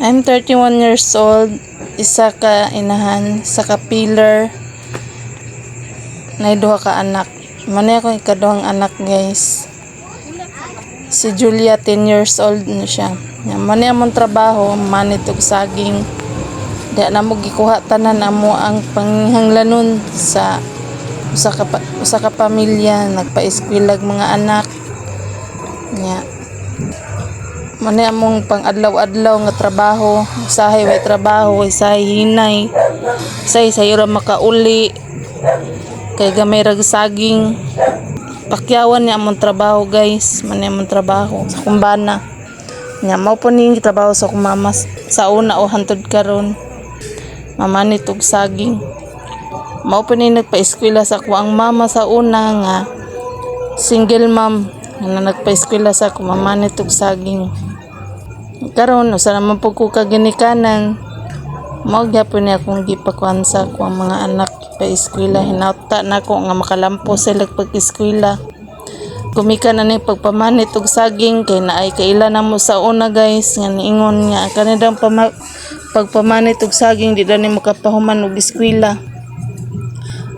I'm 31 years old, isa ka inahan, isa ka pillar, na duha ka anak. Manay ako ikaduhang anak, guys. Si Julia, 10 years old na siya. Manay among trabaho, manit og saging. Di na mo gikuha tanan amo ang panghanglanon sa usa ka pamilya, nagpa-eskwelag mga anak. Nya. Manay among pang-adlaw-adlaw nga trabaho, usahay way trabaho, usahay hinay. Usahay sayo ra makauli. Kay gamay rag saging. Pakyawan niya among trabaho, guys. Manay among trabaho sa kumbana. Nya mao po ning trabaho sa akong mama sa una o hantod karon. Mamanit og saging. Mao po ning nagpa-eskwela sa ako ang mama sa una nga single mom na nagpa-eskwela sa ako, mamanit og saging. Karon usa naman pud ko kaginikanan. Mao gyapon ni akong gipakuan sa ako ang mga anak pa-eskwela. Hinauta na ako nga makalampo sila pag-eskwela. Kumika na ni pagpamanit og saging kay naay kaila na mo sa una, guys, nga niingon nga kanidang pagpamanit og saging di daw ni makapahuman og eskwela.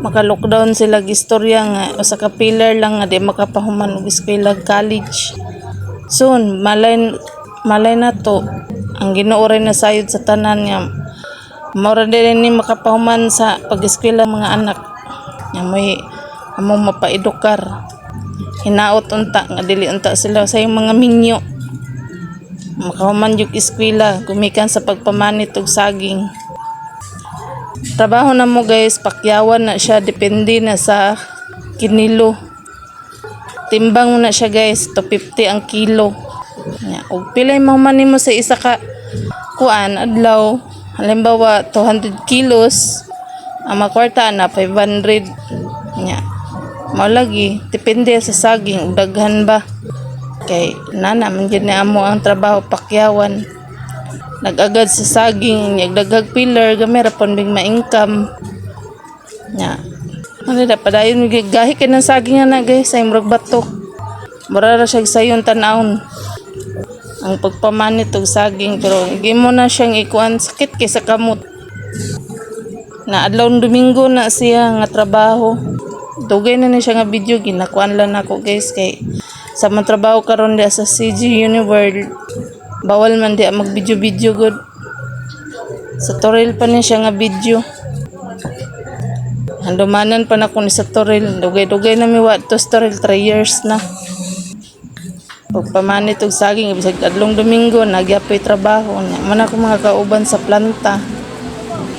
Maka-lockdown sila gistorya nga usa ka pillar lang nga di makapahuman og eskwela college. Soon malay na to ang Ginoo ray nasayod sa tanan nga mao din ni makapahuman sa pag-eskwela mga anak. Nga may among mapaedukar. Hinaot unta nga dili unta sila sa mga minyo. Makahuman yung eskwela gumikan sa pagpamanit og saging. Trabaho na mo, guys, pakyawan na siya, depende na sa kinilo. Timbang mo na siya, guys, 250 ang kilo. Og pilay mahuman nimo sa isa ka kuan adlaw, halimbawa 200 kilos, ang makwarta na 500 nya. Mao lagi depende sa saging ug daghan ba. Kay nana man gid ni amo ang trabaho pakyawan. Nagagad sa saging, daghag pillar, gamay ra pon big ma-income. Nya. Ano da padayon gahi kay ng saging na, guys, sa imrog batok. Mura ra siya sayon tan-awon. Ang pagpamanit og saging, pero gimo na siyang ikuan sakit kay sa kamot. Na adlaw Domingo na siya nga trabaho. Dugay na ni siya nga video ginakuan lang nako, guys, kay sa man trabaho karon dia sa CG Uniworld. Bawal man di mag-video good. Sa Toril pa ni siya nga video. Handumanan pa na ko ni sa Toril. Dugay-dugay na mi wa to sa Toril 3 years na. Pagpamanit og saging bisag adlong Domingo nagyapoy trabaho. Man ako mga kauban sa planta.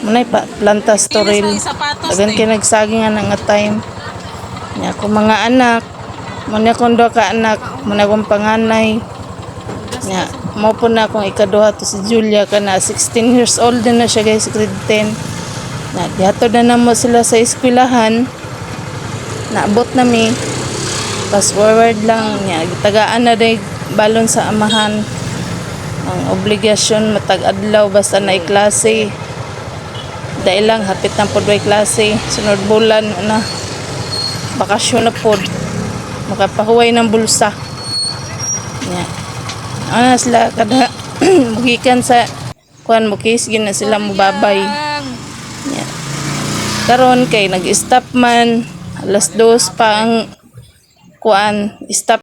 Manay pa planta sa Toril. Dagan kay nagsaging nga time. Nya ako mga anak, man akong duha ka anak, man akong panganay. Nya mao po na akong ikaduha to si Julia kana 16 years old din na siya, guys, grade 10. Na dihatod na namo sila sa eskwelahan. Naabot na mi. Fast forward lang nya gitagaan na day balon sa amahan. Ang obligasyon matag adlaw basta na klase. Dahil lang hapit na pod way klase, sunod bulan na bakasyon na pod. Makapahuway ng bulsa. Nya. Ana sila kada mugikan sa kuan mo case gina sila mubabay. Yeah. Karon kay nag-stop man alas 2 pa ang kuan stop